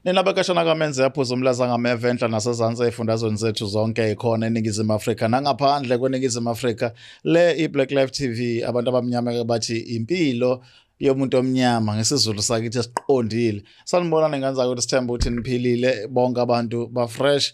Nina bekashana kamenze yaphuza umlaza ngameva enhla nasezansi ezifundazweni zethu zonke ikhona eNingizimu Afrika nangaphandle kweNingizimu Afrika le iBlack Life TV abantu abamnyama bathi impilo yomuntu omnyama ngesizulu sakithi esiqondile. Sanibona nenganza ukuthi sithemba ukuthi niphilile bonke abantu ba fresh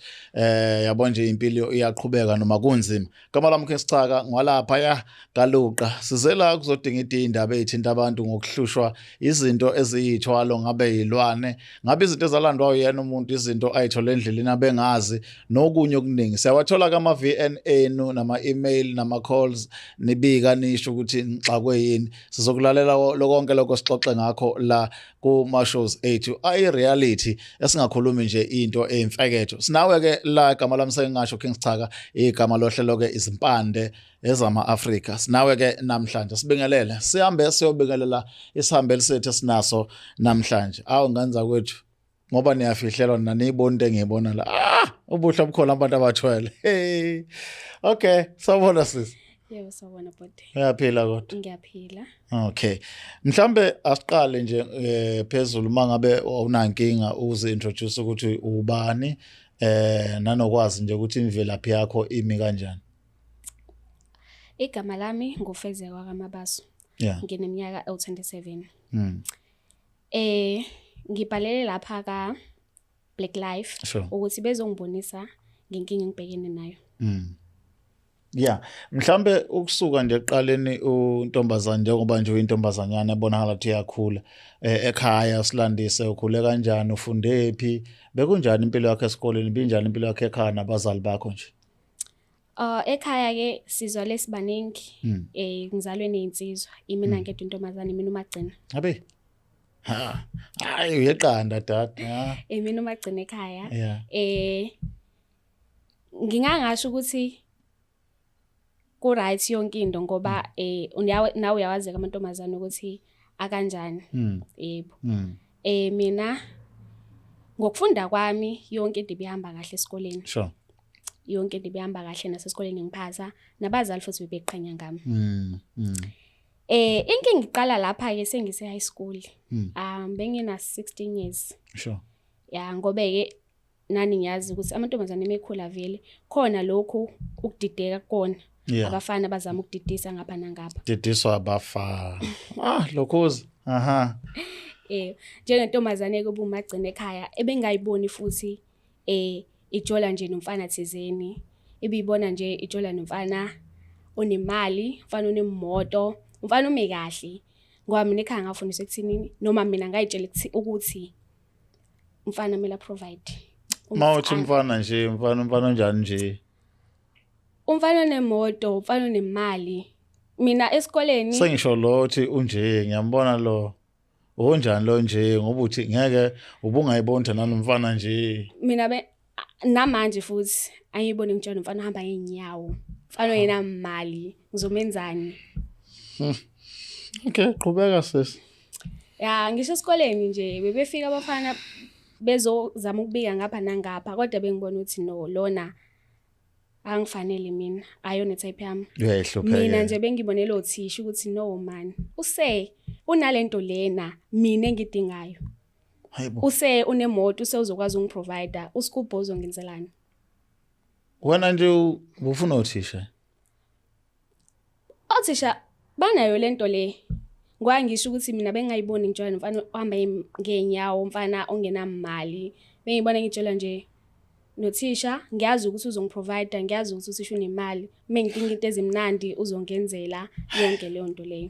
yabo nje impilo iyaqhubeka noma kunzima. Gama lami Khesichaka ngwalapha ya galuqa sizela kuzodinga indaba ezithinta abantu ngokuhlushwa izinto eziyithwalo ngabe yilwane ngabe izinto ezalandwa uyena umuntu izinto ayithola endleleni abengazi nokunye okuningi siyawathola kama VN enu nama email nama calls nibika nisho ukuthi ngixakwe yini sizokulalela konke lokho sixoxe ngakho la kuma shows ethu ayi reality esingakhulumi nje into eyimfeketho sinawe ke la igama lami sengisho Khesichaka igama lohlelo ke izimpande ezama Afrika sinawe ke namhlanje sibingelele sihambe siyobingelela isihambeli sethu esinaso namhlanje awu nganza kwethu ngoba niyafihlelwa naniyibona into engiyibona la ubuhle obukhona abantu abathwele hey okay sawubona sisi. Yebo sawubona bhuti. Uyaphila kodwa? Ngiyaphila. Okay. Mhlambe asiqale nje phezulu mangabe unankinga uze introduce ukuthi ubani nanokwazi nje ukuthi imvelaphi yakho imi kanjani. Igama lami nguFezeka kaMabaso. Yeah. Ngineminyaka ewu27. Ngibhalele lapha ka Black Life Sure. ukuthi bezongibonisa ngenkinga engibhekene nayo. Yeah, mhlambe ukusuka nje eqaleni untombazana njengoba nje uyintombazanyana ebonakala ukuthi iyakhula ekhaya silandise ukhule kanjani ufunde phi bekunjani impilo yakhe esikoleni binjani impilo yakhe ekhaya nabazali bakho nje. Ekhaya ke sizwa lesibaningi ngizalwe nezinsizwa imina ngedwa intombazane mina umagcina. Abe hayi uyeqanda dad Mina umagcina ekhaya. Yeah. Ngingangasho ukuthi ku right yonke into ngoba nawe uyawazeka amantombazane ukuthi akanjani. Yebo. Mina ngokufunda kwami yonke into ibihamba kahle esikoleni. Sure. Yonke into ibihamba kahle nasesikoleni ngiphasa nabazali futhi bebeqhenya ngami. Inkinga ngiqala lapha ke sengise high school. Bengina 16 years. Sure. Ya ngobe ke nani ngiyazi ukuthi amantombazane emekhula vele khona lokho ukudideka kona. Yeah. Abafana bazama ukudidisa ngapha nangapha. Didiswa abafa. Lokhozi. Njengentombazane ke ubumagcina ekhaya ebengayiboni futhi ijola nje nomfana thizeni. Ebiyibona nje ijola nomfana onemali, umfana onemoto, umfana ume kahle. Ngoba mina ekhaya ngafundiswa ekuthini noma mina ngayitshela ukuthi umfana kumele provide. Mawuthi umfana nje, umfana onjani nje? Umfana onemoto, umfana onemali. Mina esikoleni Sengisho lothi unje ngiyambona lo. Unjani lo nje ngoba uthi ngeke ubungayibona nanomfana nje. Mina namanje futhi angiyiboni ngitshela umfana ohamba ngeenyawo. Umfana oyena imali ngizomenzani? Okay, qhubeka sisi. Ya ngisho esikoleni nje bebefika abafana bezozama ukubika ngapha nangapha kodwa bengibona ukuthi no lona angifanele mina ayona type yami. Uyahlupheka. Mina nje bengibonela othisha ukuthi no man unalento lena mina engidingayo. Hayibo. Unemoto uzokwazi ungiprovide uSkubho uzongenzelani. Wena nje ufuna uthisha. Othisha banayo lento le. Ngisho ukuthi mina bengayiboni ngitshela nomfana ohamba ngeenyawo umfana ongenamali. Bengibona ngitshela nje nothisha ngiyazi ukuthi uzongiprovide ngiyazi ukuthi uthisha unemali mengidinga into ezimnandi uzongenzela yonke leyo nto leyo.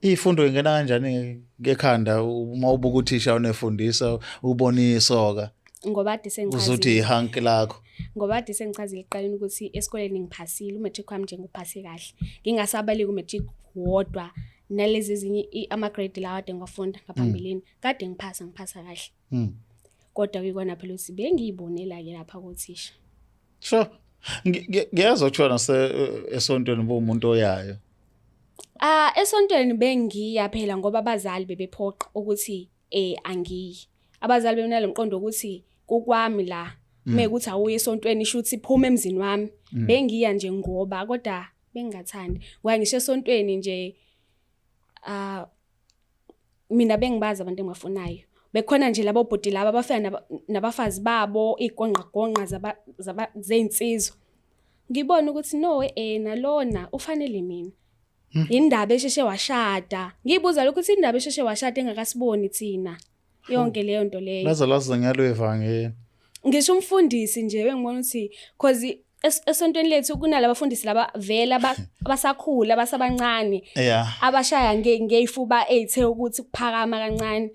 Ifundo ingena kanjani ngekhanda uma ubuka uthisha unefundisa ubonisoka ngoba ade sengichazile uzothi ihanki lakho ngoba ade sengichazile eqaleni ukuthi esikoleni ngiphasile umatric wami nje ngiphase kahle ngingasabali kumatric wodwa nalezi ezinye ama grade lawa ade ngafunda ngaphambilini kade ngiphasa kahle. Kodwa kuyikona phela ukuthi bengiyibonela ke lapha kuthisha. Sure. Ngiyazwa ukuthiwa esontweni umuntu oyayo. Esontweni bengiya phela ngoba abazali bebephoqa ukuthi angiyi. Abazali benalo mqondo ukuthi kukwami la mekuthi awuye esontweni ishuthi iphuma emzini wami. Bengiya nje ngoba kodwa bengingathandi. Ngisho esontweni nje mina bengibaza abantu engibafunayo. bekhona nje labo bhodi laba abafana nabafazi babo igonqa zey'nsizwa. Ngibona ukuthi no nalona ufanele mina. Indaba esheshe washada. Ngibuza ukuthi indaba esheshe washada engakasiboni thina. Yonke leyo nto leyo. Laze ngalo evangeli. Ngisho umfundisi nje bengibona ukuthi cause esontweni lethu kunala abafundisi laba vela abasakhula abasabancane. Abashaya ngeifuba ethe ukuthi kuphakama kancane.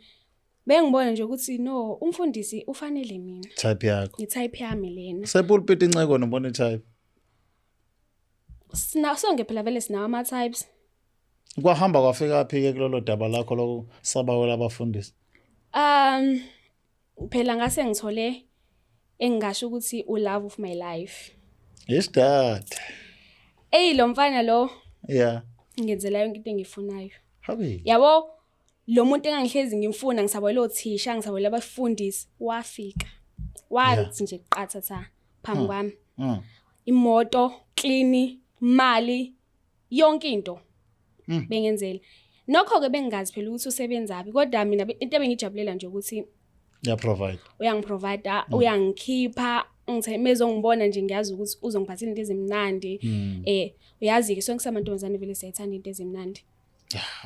Bengibona nje ukuthi no umfundisi ufanele mina. Type yakho. Itype yami lena. Sepulpit inceko nobona itype. Sonke phela vele sinawo ama-types. Kwahamba kwafika phi ke kulolo daba lakho lokusabawela abafundisi? Phela ngase ngithole engingasho ukuthi love of my life. Yes dad. Lo mfana lo. Yeah. Ngenzela yonke into engiyifunayo. Habi. Yabo lo muntu engangihlezi ngimfuna ngisabawela othisha ngisabawela abafundisi wafika. Wathi nje qathatha phambi kwami. Imoto, clean, mali, yonke into. Bengenzela. Nokho ke bengingazi phela ukuthi usebenzaphi kodwa mina into ebengijabulela nje ukuthi provide. Uyangiprovide, uyangikhipha, ngithe mezongibona nje ngiyazi ukuthi uzongiphathela into ezimnandi. Uyazi ke sonke samantombazane vele siyayithanda into ezimnandi.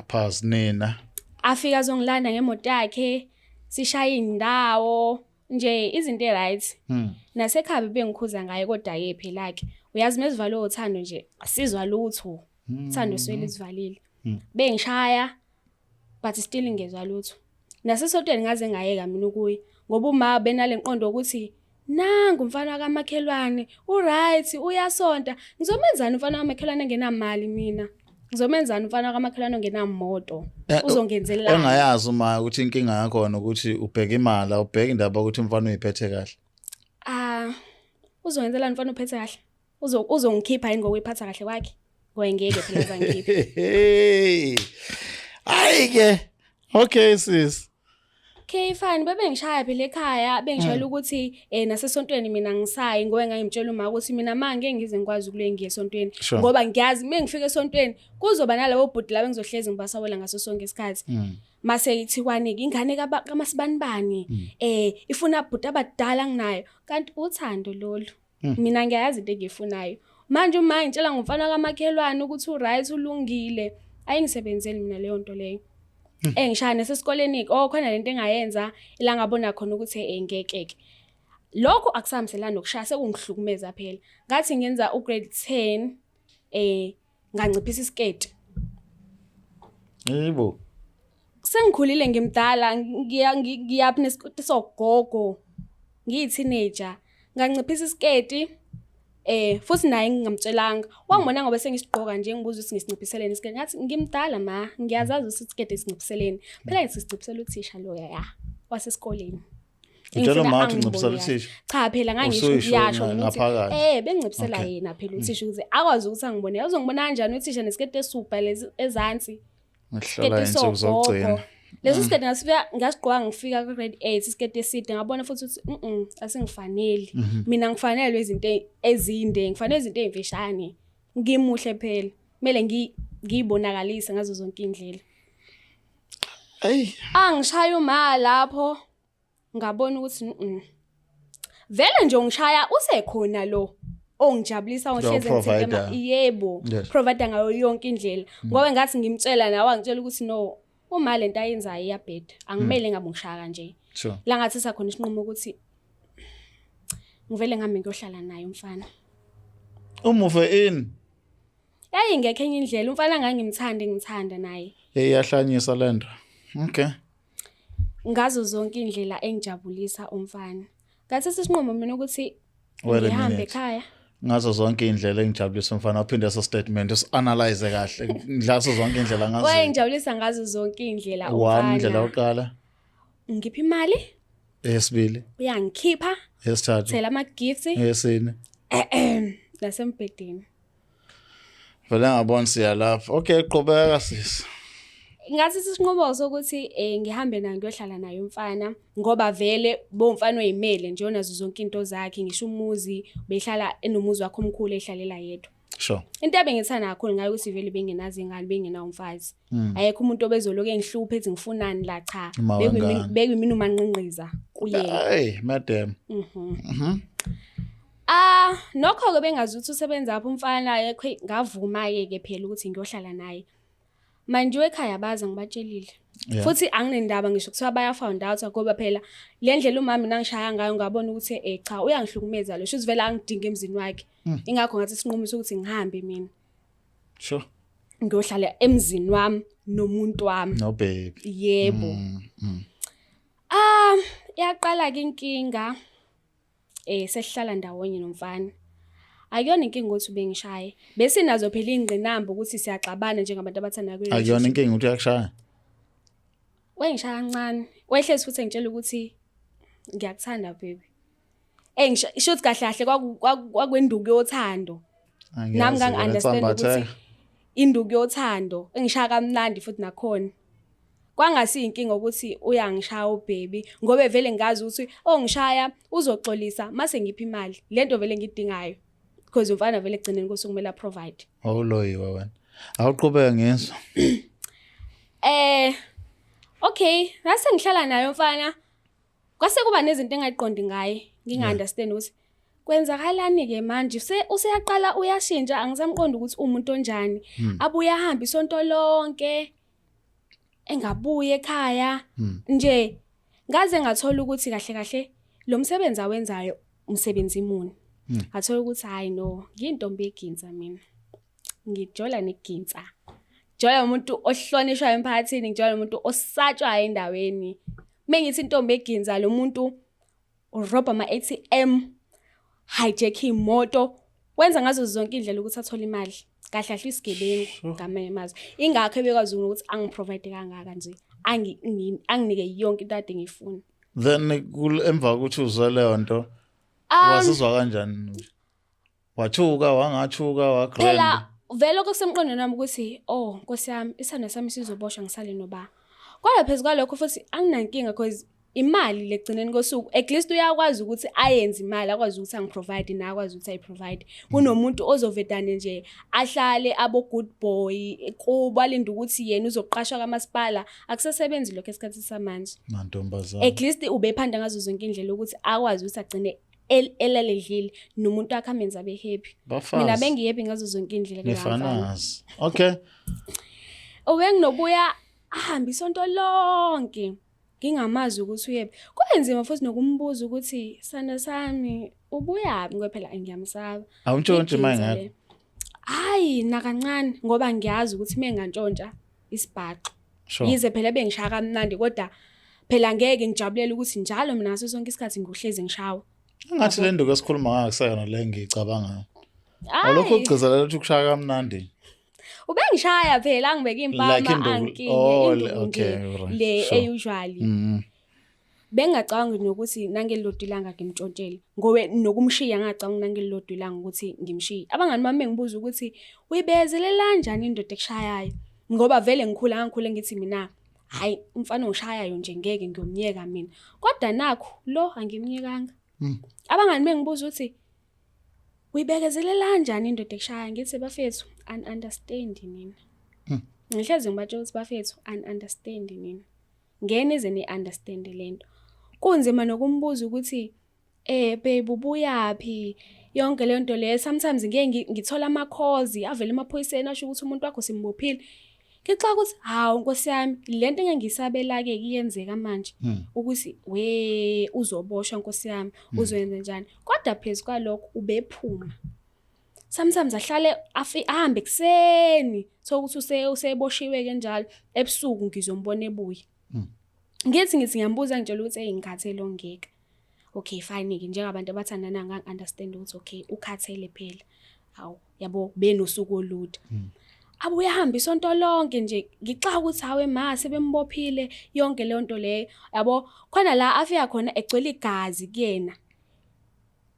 Phazi nina. Afika azongilanda ngemoto yakhe, sishaya indawo, nje izinto right. Nasekhaya bengikhuza ngaye kodwa phela ke. Uyazi mesivalo uthando nje asizwa lutho. Uthando swele isivalile. Bengishaya but still ngezwe lutho. Nasesontweni ngaze ngayeka mina ukuyi ngoba uma benale nqondo ukuthi nangu umfana kamakhelwane right uyasonta ngizomenzani umfana kamakhelwane engenamali mina ngizomenzani umfana kamakhelwane ongenamoto uzongenzela engayazi uma ukuthi inkinga yakho ukuthi ubheka imali ubheka indaba ukuthi umfana uyiphethe kahle uzongenzela umfana uphethe kahle uzongikhipha yini ngokuyiphatha kahle kwakhe ngeke phela zangikhipha ayike okay sis. Okay fine bengishaya phela ekhaya bengishayela ukuthi nasesontweni mina ngisayi ngoba ngangimtshela uma ukuthi mina manje ngize ngikwazi ukule ngiye esontweni ngoba ngiyazi mengifika esontweni kuzoba nalabo bhodi laba engizohlezi ngibasawela ngaso sonke isikhathi mase ithi kwanike ingane kaMasibanibani ifuna bhodi abadala nginayo kanti uthando lolu mina ngiyazi into engiyifunayo manje uma ngitshela ngumfana kamakhelwane ukuthi right ulungile ayingisebenzeli mina leyo nto leyo ngishaya nasesikoleni khona lento engayenza ila ngabona khona ukuthi ngekeke lokho akusamselana nokushaya sekungihlukumeza phela ngathi ngenza ugrade 10 nganciphisa isiketi yebo sengikhulile ngimdala ngiyaphi nesikoti sogogo ngiyi-teenager nganciphisa isiketi futhi naye ngingamtshelanga wangibona ngoba sengisigqoka nje ngibuza ukuthi ngisiniphiseleni isiketi ngathi ngimdala ma ngiyazazi ukuthi isiketi sinciphiseleni phela ngisiciphisela uthisha loya wasesikoleni ngitshela mathi ngiciphisela uthisha cha phela ngangiyasho ukuthi bengiciphisela yena phela uthisha ukuthi akwazi ukuthi angibone uzongibona kanjani uthisha nesiketi esubha lezi ezansi ngihlala insuku zokugcina leso siketi ngasigqoka ngifika ku grade 8 isiketi eside ngabona futhi ukuthi asingifaneli mina ngifanele izinto ezinde ngifanele izinto ezimfishane ngimuhle phela kumele ngiyibonakalise ngazo zonke indlela angishaya uma lapho ngabona ukuthi vele nje ngishaya usekhona lo ongijabulisa ohleze ngithema yebo provider ngayo yonke indlela ngoba ngathi ngimtshela nawe angitshela ukuthi no uma lento ayenzayo iyabheda angimele ngabe ngishaka nje la ngathi sakhona isinqumo ukuthi ngivele ngihambe ngiyohlala naye umfana umuve in ngekho enye indlela umfana ngithanda naye yahlanyisa lento okay ngazo zonke indlela engijabulisa umfana ngathi sisinqumo mina ukuthi ngihambe ekhaya ngazo zonke indlela engijabulisa umfana uphinde so statement usianalyze kahle ngazo zonke indlela ngazo ngijabulisa ngazo zonke indlela umfana indlela oqala ngiphi imali esibili uyangikhipha esithathu thela ama gifts esine nasembedeni vele ngabona siya lapha okay qhubeka sisi ngathi sisinqubo sokuthi ngihambe naye ngiyohlala naye umfana ngoba vele bomfana oyimele nje onazo zonke into zakhe ngisho umuzi behlala enomuzi wakhe omkhulu ehlalela yedwa Sure. Into ebengithanda kakhulu ngayo ukuthi vele bengenazi ingane bengenawo umfazi. Ayekho umuntu obezoloku engihluphe ethi ngifunani la cha. Bekuyimina umanqinqiza kuyena. Hey madam. Nokho ke bengazi ukuthi usebenza apho umfana ayekho ngavuma ke phela ukuthi ngiyohlala naye. Manje ekhaya baza ngibatshelile. Futhi anginendaba ngisho kuthiwa baya found out ngoba phela le ndlela umama nangishaya ngayo ngabona ukuthi cha uyangihlukumeza lo shuthi vele angidinga emzini wakhe. Ingakho ngathi sinqumisa ukuthi ngihambe mina. Sure. Ngiyohlala emzini wami nomuntu wami. No baby. Yebo. Yaqala ke inkinga sesihlala ndawonye nomfana. Akuyona inkinga ukuthi bengishaye. Bese nazo phela ingqinamba ukuthi siyaxabana njengabantu abathanda kwelo. Akuyona inkinga ukuthi uyakushaya. Wengishaya kancane. Wehlezi futhi ngitshela ukuthi ngiyakuthanda baby. Ngisho kahle kahle kwakwenduku yothando. Nami ngangi-understand ukuthi induku yothando engishaya kamnandi futhi nakhona. Kwangasi inkinga ukuthi uyangishaya ubaby ngoba vele ngazi ukuthi ngishaya uzoxolisa mase ngiphi imali. Lento vele ngidingayo. Because umfana vele egcineni kusukumela provide. Awuloyiwe wena. Awuqhubeke ngeso. Okay, nase ngihlala naye umfana. Kwase kuba nezinto engayiqondi ngaye, nginga-understand ukuthi kwenzakalani ke manje useyaqala uyashintsha angisamqondi ukuthi umuntu onjani. Abuye ahambe isonto lonke. Engabuye ekhaya. Nje ngaze ngathola ukuthi kahle kahle lo msebenzi awenzayo umsebenzi imuni. Ngathola ukuthi hayi no, ngiyintombi eginza mina. Ngijola neginza. Jola umuntu ohlonishwayo emphakathini, ngijola umuntu osatshwayo endaweni. Mengithi intombi eginza lo muntu urobha ama-ATM, hijack imoto, wenza ngazo zonke indlela ukuthi athole imali. Kahle kahle isigebengu ngamanye amazwi. Ingakho ebekwazi ukuthi angiprovide kangaka nje. Anginike yonke into ade ngifuna. Then emva ukuthi uzwe leyo nto wasizwa kanjani? Wathuka, wangathuka, wagrand. Phela vele okusemqondweni nami ukuthi Nkosi yami isana sami sizoboshwa ngisale noba. Kodwa phezulu kwalokho futhi anginankinga because imali legcineni kosuku at least uyakwazi ukuthi ayenze imali akwazi ukuthi angiprovide na akwazi ukuthi ayiprovide. Kunomuntu ozovedane nje ahlale abo good boy kuba linda ukuthi yena uzoqashwa kamasipala akusesebenzi lokho esikhathi samanje. Mantombazana. At least ubephanda ngazo zonke indlela ukuthi akwazi ukuthi agcine elaledlile nomuntu akhamenza abe happy. Mina bengihappy ngazo zonke indlela ngefanazi. Okay. Nginobuya ahambe isonto lonke. Ngingamazi ukuthi uyephi. Kwenzima futhi nokumbuza ukuthi sana sami ubuyaphi ngoba phela ngiyamsaba. Awuntshontshe manje. Hayi nakancane ngoba ngiyazi ukuthi mengantshontsha isibhaqo. Yize phela bengishaya kamnandi kodwa phela ngeke ngijabulela ukuthi njalo mina ngaso sonke isikhathi ngihlezi ngishawa. Ngathi le nto esikhuluma ngayo kusayona le ngicabanga. Alokho ukugcizelela ukuthi ukushaya kamnandi. Ubengishaya phela angibeka impama ankinye le usually. Bengacabanga nokuthi nangelilodwa ilanga ngimtshontshele ngoba nokumshiya ngacabanga nangelilodwa ilanga ukuthi ngimshiye. Abangani bami bengibuza ukuthi uyibezelela kanjani indoda ekushayayo ngoba vele ngikhule ngithi mina hayi umfana ongishayayo nje ngeke ngiyomnyeka mina. Kodwa nakho lo angimnyekanga. Abangani bengibuza ukuthi uyibekezelela kanjani indoda ekushaya ngithi bafethu understand nina. Ngihlezi ngibatsho ukuthi bafethu understand nina. Ngene ize ni understand lento. Kunzima nokumbuza ukuthi babe ubuyaphi yonke le nto le sometimes ngeke ngithola ama calls avela emaphoyiseni asho ukuthi umuntu wakho simbophile. Ngixoxa ukuthi hawu Nkosi yami lento engiyisabela ke kuyenzeka manje ukuthi uzoboshwa Nkosi yami uzoyenza njani. Kodwa phezulu kwalokho ubephuma. Sometimes ahlale ahambe kuseni sokuthi useboshiwe kanjalo ebusuku ngizombona ebuye. Ngithi ngiyambuza ngitshela ukuthi ngikhathele ongeka. Okay fine ke njengabantu abathandana ngang-understand ukuthi okay ukhathele phela. Hawu yabo benosuku olude. Abuye ahambe isonto lonke nje ngixaka ukuthi hawe ma sebembophile yonke le nto le yabo khona la afika khona egcwele igazi kuyena.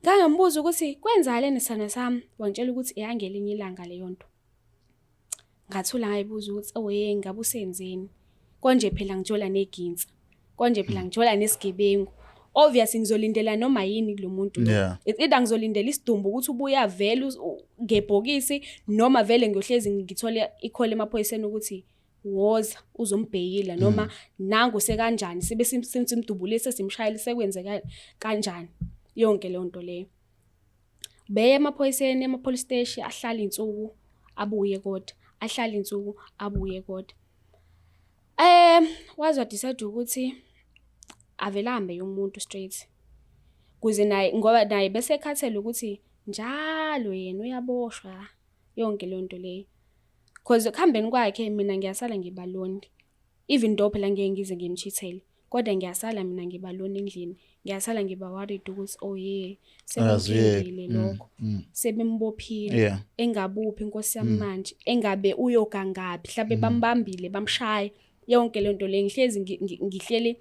Ngangambuza ukuthi kwenzaleni sana sami wangitshela ukuthi eyangelinye ilanga le yonto. Ngathula ngayibuza ukuthi ngabe usenzeni konje phela ngithola neginsa konje phela ngithola nesigebengu obvious ngizolindela noma yini kulo muntu lo. Yeah. Either ngizolindela isidumbu ukuthi ubuya vele ngebhokisi noma vele ngiyohlezi ngithole i-call emaphoyiseni ukuthi woza uzombhekila noma nangu sekanjani sibe simdubulise simshayile sekwenzeka kanjani yonke le nto leyo. Beye emaphoyiseni police station ahlala insuku abuye kodwa ahlala insuku abuye kodwa. Waze decide ukuthi avelambe yomuntu straight. Kuze naye ngoba naye bese ekhathele ukuthi njalo yena uyaboshwa yonke le nto leyo. Cause kuhambeni kwakhe mina ngiyasala ngibalondi. Even though phela ngeke ngize ngimchithele, kodwa ngiyasala mina ngibaloni endlini. Ngiyasala ngiba worried ukuthi oh yeah sebenzile lokho. Sebembophile. Yeah. Engabuphi inkosi yami manje, engabe uyoga ngapi, mhlawumbe bambambile bamshaya. Yonke le nto le ngihlezi ngihleli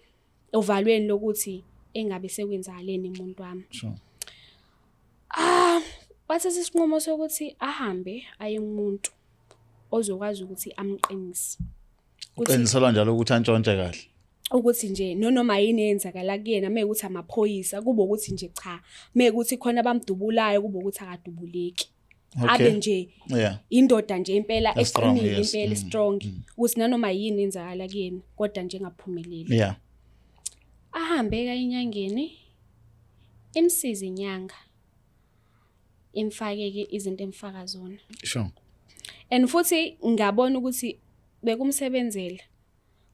ovalweni lokuthi engabe sekwenzakaleni umuntu wami. Sure. Wathatha isinqumo sokuthi ahambe aye umuntu ozokwazi ukuthi amqinise. Uqiniselwa njalo ukuthi antshontshe kahle. Ukuthi nje noma yini eyenzakala kuyena mekuthi amaphoyisa kube ukuthi nje cha mekuthi khona abamdubulayo kube ukuthi akadubuleki. Abe nje indoda nje impela eqinile impela strong ukuthi nanoma yini eyenzakala kuyena kodwa nje ngaphumeleli. Yeah. Ahambe enyangeni imsiza inyanga imfakeke izinto emfaka zona. Sure. And futhi ngabona ukuthi bekumsebenzela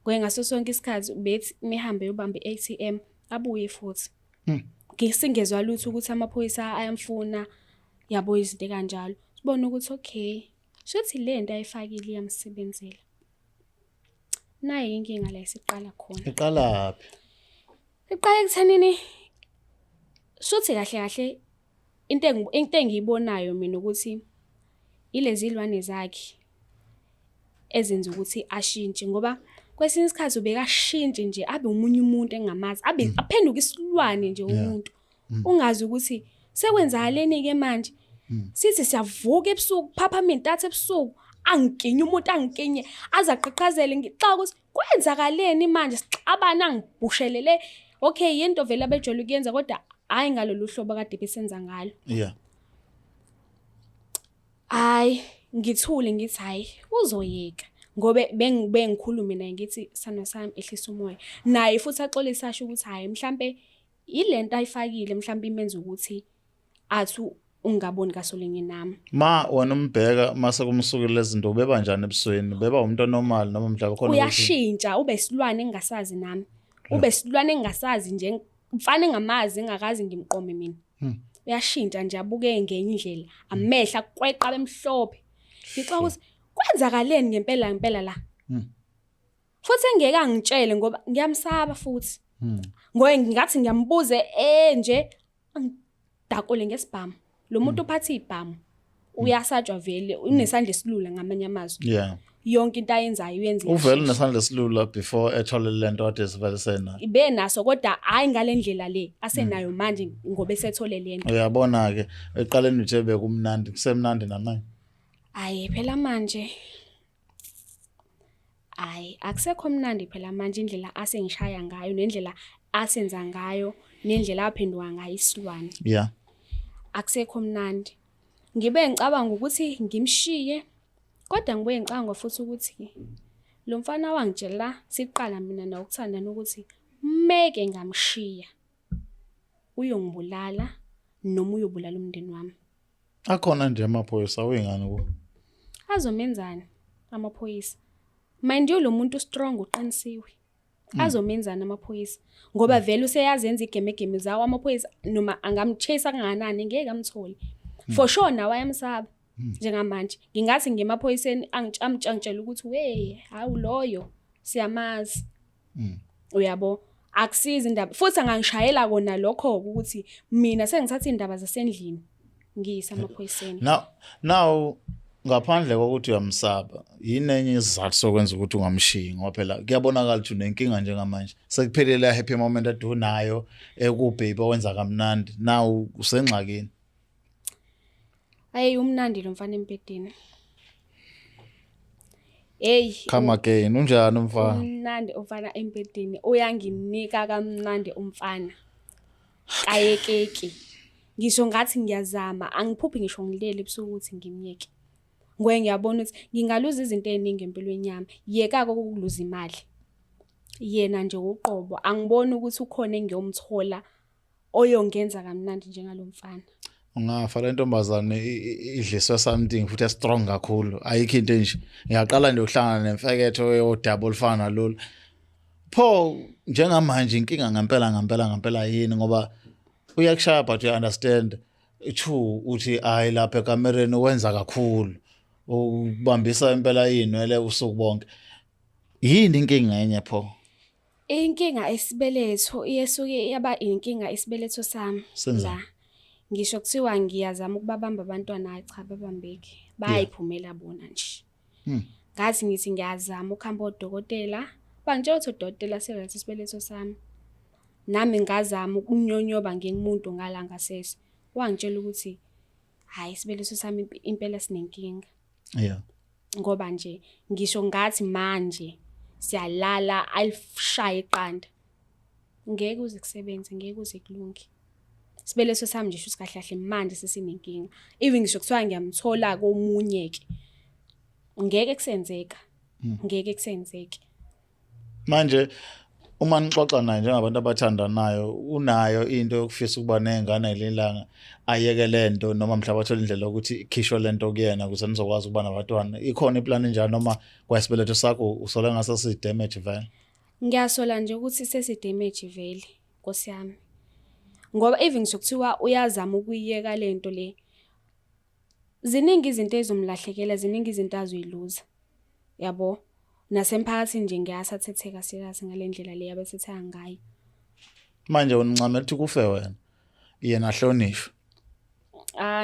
ngoba ngaso sonke isikhathi bethi mihambe yobamba i-ATM abuye futhi. Ngisingezwe lutho ukuthi amaphoyisa ayamfuna yabo izinto kanjalo. Sibona ukuthi okay shothi le nto ayifakile iyamsebenzela. Nayi inkinga la isiqala khona. Iqala phi? Iqala ekuthanini shothi kahle into engiyibonayo mina ukuthi ilezi ilwane zakhe ezenza ukuthi ashintshe ngoba kwesinye isikhathi ubekashintshe nje abe umunye umuntu engamazi abe aphenduka isilwane nje umuntu ungazi ukuthi sekwenzakaleni ke manje sithi siyavuka ebusuku phaphameni ntathe ebusuku angikinye umuntu angikinye azaqhaqhazele ngixaka ukuthi kwenzakaleni manje sixabana ngibushelele okay yento vele abejole ukuyenza kodwa hayi ngalolu hlobo kade besenza ngalo. Yeah. Hayi ngithule ngithi hayi uzoyeka ngobe bengikhuluma naye ngithi sana sami ehlisa umoya naye futhi axolisa asho ukuthi hayi mhlambe ilento ayifakile mhlambe imenza ukuthi athu ungaboni kasolinye nami. Ma wona umbheka mase kumsukile lezinto beba kanjani ebusweni? Beba umuntu normal noma mhlawumbe khona uyashintsha ube silwane engasazi nami. Ube silwane engasazi nje mfana engamazi engakazi ngimqome mina. Uyashintsha nje abuke ngenye indlela amehla kweqa bemhlophe. Ngixoxa ukuthi kwenzakaleni ngempela la. Futhi engeke angitshele ngoba ngiyamsaba futhi. Ngoba ngathi ngiyambuze nje angidakule ngesibhamu. Lo muntu uphatha ibhamu uyasatshwa vele unesandla esilula ngamanye amazwi. Yeah. Yonke into ayenzayo uyenza. Uvela nesandla esilula before ethole lento ade sivele sena. Ibe naso kodwa hayi ngalendlela le asenayo manje ngoba esethole lento. Uyabona ke eqaleni nje bekumnandi kusemnandi namanje. Hayi phela manje akusekho mnandi phela manje indlela asengishaya ngayo nendlela asenza ngayo nendlela aphenduka ngayo isilwane. Yeah. Akusekho mnandi. Ngibe ngicabanga ukuthi ngimshiye kodwa ngibuye ngicabanga futhi ukuthi lo mfana wangitshela siqala mina na ukuthanda nokuthi meke ngamshiya uyongibulala noma uyobulala umndeni wami. Akhona nje amaphoyisa uyingani ku? Azomenzani amaphoyisa? Mind you lo muntu strong uqinisiwe. Azomenzana amaphoyisa ngoba vele useyazenza igemegeme zawo amaphoyisa noma angamchase kanganani ngeke amthole. For sure nawe ayamsaba. Njengamanje ngingathi ngemaphoyiseni amtshantshela ukuthi we hawu loyo siyamazi. Uyabo akusiza indaba futhi angangishayela kona lokho ukuthi mina sengithatha indaba zasendlini ngiyisa amaphoyiseni. Now ngaphandle kokuthi uyamsaba yini enye isizathu sokwenza ukuthi ungamshiyi ngoba phela kuyabonakala ukuthi unenkinga njengamanje sekuphelele happy moment adunayo ekubhebe wenza kamnandi now usengxakini. Hey umnandi lo mfana empedeni. Come again unjani umfana? Umnandi umfana empedeni uyanginika kamnandi umfana. kayekeki. Ngisho ngathi ngiyazama, angiphuphi ngisho ngilele ebusuku ukuthi ngimyeke. Ngiyabona ukuthi ngingaluza izinto eziningi empilweni yami. Yeka-ke ukuluza imali. Yena nje uqobo, angiboni ukuthi ukhona engiyomthola oyongenza kamnandi njengalo mfana. Ungafa le ntombazane idliswe something futhi strong kakhulu. Ayikho into nje. Ngiyaqala nje ukuhlangana nemfeketho yodaba olufana lolu. Pho njengamanje inkinga ngempela yini ngoba uyakushaya but you understand uthi hayi lapha ekamereni wenza kakhulu. Ubambisa impela inwele usuku bonke. Yini inkinga yenye pho? Inkinga esibeletho iyesuke yaba inkinga esibeletho sami. La. Ngisho kuthiwa ngiyazama ukubabamba abantwana cha babambeki. Bayiphumela bona nje. Ngathi ngithi ngiyazama ukuhamba odokotela. Bangitshela ukuthi udokotela serious isibeletho sami. Nami ngazama ukunyonyoba ngengumuntu ngala ngasese. Wangitshela ukuthi hayi isibeletho sami impela sinenkinga. Yeah. Ngoba nje ngisho ngathi manje siyalala alishaya iqanda. Ngeke uze kusebenze, ngeke uze kulunge. Sibeletho sami nje shuthi kahle manje sesinenkinga. Even ngisho kuthiwa ngiyamthola komunye ke. Ngeke kusenzeka. Ngeke kusenzeke. Manje uma nixoxa naye njengabantu abathandanayo unayo into yokufisa ukuba nezingane ngelilanga ayeke lento noma mhlawumbe athola indlela ukuthi ikhishwe lento kuyena ukuze nizokwazi ukuba nabantwana. Ikhona iplan njani noma kwayisibeletho sakho usole ngase si damage vele? Ngiyasola nje ukuthi sesi damage vele Nkosi yami. Ngoba even sokuthiwa uyazama ukuyiyeka lento le. Ziningi izinto ezomlahlekela, ziningi izinto azoyiluza. Yabo? Nasemphakathini nje ngiyasathetheka serious ngalendlela le abasethanga ngayo. Manje uncamela ukuthi kufe wena. Yena ahlonishwe.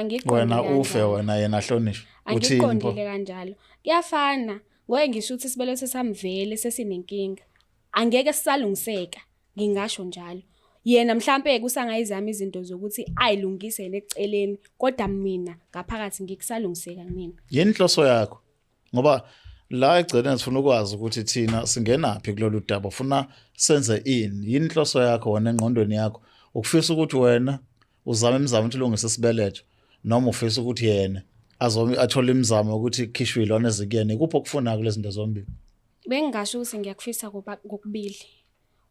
Ngiqondile. Wena ufe wena yena ahlonishwe. Uthini pho? Ngiqondile kanjalo. Kuyafana. Ngoye ngisho ukuthi isibeletho sami vele sesinenkinga. Angeke sisalungiseka. Ngingasho njalo. Yena mhlambe kusangayizama izinto zokuthi ayilungise yena eceleni kodwa mina ngaphakathi ngikusalungiseka mina. Yini inhloso yakho? Ngoba la egcene sifuna ukwazi ukuthi thina singenaphi kulolu daba ufuna senze ini. Yini inhloso yakho wena engqondweni yakho? Ukufisa ukuthi wena uzame imizamo ukuthi ulungise isibeletho noma ufisa ukuthi yena athole imizamo ukuthi kukhishwe ilona ezikuyena? Kuphi okufuna kulezi zinto zombili? Bengingasho ukuthi ngiyakufisa kokubili.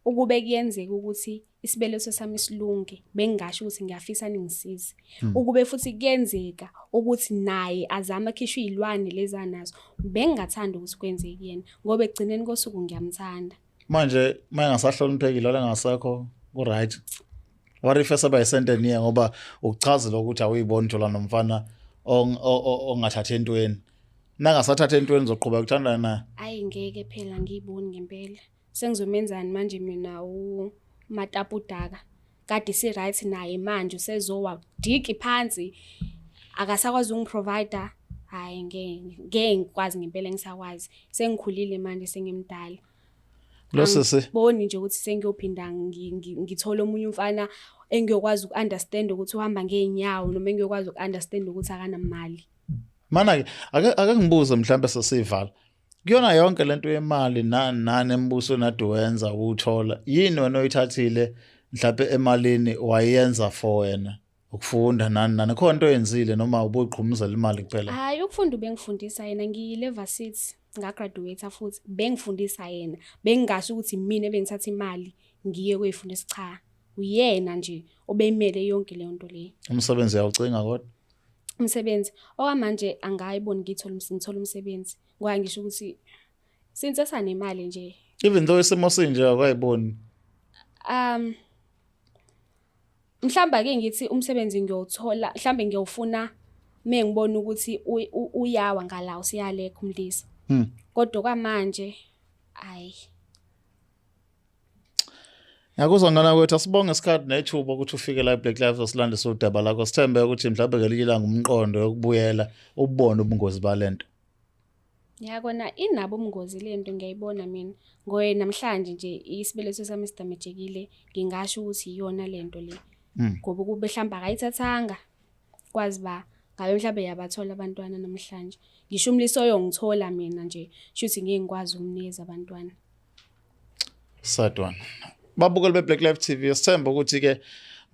Ukube kuyenzeka ukuthi isibeletho sami silunge, bengingasho ukuthi ngiyafisa ningisize. Ukube futhi kuyenzeka ukuthi naye azama akhishwe izilwane lezi anazo, bengingathanda ukuthi kwenzeke yena ngoba egcineni kosuku ngiyamthanda. Manje mayengasahloniphekile la ngasakho ku right. What if esaba isenteni ye ngoba ukuchazela ukuthi awuyiboni thola nomfana ongathatha entweni. Nangasathatha entweni zoqhubeka ukuthandana naye. Ayi ngeke phela ngiyiboni ngempela. Sengizomenzani manje mina umatapudaka. Kade si right naye manje usezowa diki phansi. Akasakwazi ungiprovider. Hayi ngeke ngikwazi ngempela ngisakwazi. Sengikhulile manje sengimdala. Lo sisi Boni nje ukuthi sengiyophinda ngithola omunye umfana engiyokwazi ukunderstand ukuthi uhamba ngeenyawo noma engiyokwazi ukunderstand ukuthi akana imali. Mana ke ake ngibuze mhlambe sesivala. Kuyona yonke lento yemali nani embuso naduwenza uthola. Yini wena oyithathile mhlambe emalini wayenza for wena? Ukufunda nani khona into oyenzile noma ubuqhumuzela imali kuphela? Hayi ukufunda bengifundisa yena ngiyileversity ngagraduate futhi bengifundisa yena. Bengingasho ukuthi mina ebengithatha imali ngiye kweyifundisa cha. Uyena nje obeyimele yonke le nto le. Umsebenzi uyawucinga kodwa? Umsebenzi okwamanje angayiboni ngithola umsebenzi ngoba ngisho ukuthi since sanemali nje Even though isimo sinje akayiboni. Mhlamba ke ngithi umsebenzi ngiyothola mhlambe ngiyofuna mengibona ukuthi uyawa ngala usiyaleka umlisa. Kodwa kwamanje ayi. Yakuzwa ngana kwethu asibonge isikhathi nethuba ukuthi ufike la eBlack Lives osilande sodaba lakho sithembe ukuthi mhlawumbe ngelikila ngumqondo yokubuyela ubone ubungozi balento. Yakona inabo ubungozi lento ngiyayibona mina ngoye namhlanje nje isibeletho sami sidamejekile ngingasho ukuthi iyona lento le. Ngoba kube mhlamba akayithathanga kwazi ba ngabe mhlawumbe yabathola abantwana namhlanje. Ngisho umliso oyongithola mina nje shuthi ngeke ngikwazi ukunikeza abantwana. Sadwana. Babukeli beBlack Live TV sithemba ukuthi ke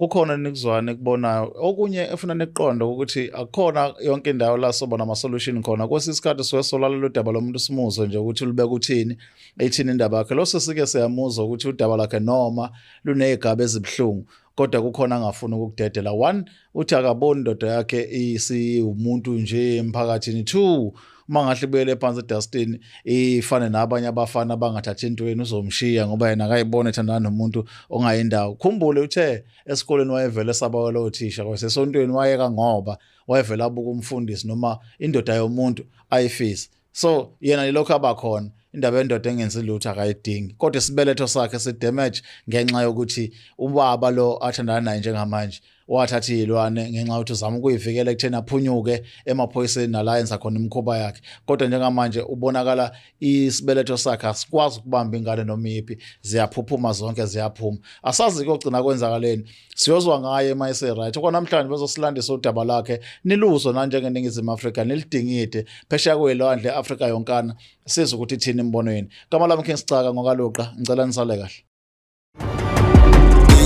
kukhona nikuzwana ekubonayo okunye efuna niqonde ukuthi akukhona yonke indawo la soba nama-solution khona. Kwesinye isikhathi suke solalela udaba lomuntu simuzwe nje ukuthi lubeka uthini ethini indaba yakhe lo sesike siyamuzwa ukuthi udaba lakhe noma luney'gaba ezibuhlungu kodwa kukhona angafuni ukukudedela. One, uthi akaboni indoda yakhe isiwumuntu nje emphakathini. Two, uma ngahle ibuyele phansi edustini ifane nabanye abafana abangathathi entweni uzomshiya ngoba yena akayibona ethandana nomuntu ongayindawo. Khumbule uthe esikoleni wayevele esaba lo thisha kwasesontweni wayeka ngoba wayevele abuka umfundisi noma indoda yomuntu ayifisa. So yena yilokho abakhona indaba yendoda engenzi lutho akayidingi kodwa isibeletho sakhe sidamage ngenxa yokuthi ubaba lo athandana naye njengamanje wathatha iy'lwane ngenxa yokuthi uzama ukuyivikela ekutheni aphunyuke emaphoyiseni nala yenza khona imikhuba yakhe. Kodwa njengamanje ubonakala isibeletho sakhe asikwazi ukubamba ingane noma iyiphi, ziyaphuphuma zonke ziyaphuma. Asazi kogcina kwenzakaleni, siyozwa ngaye ema ese-right. Okwanamhlanje bezosilandisa udaba lakhe niluzwe nanjengeNingizimu Afrika nilidingide phesheya kwey'lwandle e-Afrika yonkana sizwe ukuthi ithini imibono yenu. Igama lami King Sicaka ngokaluqa ngicela nisale kahle.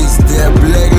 Is there black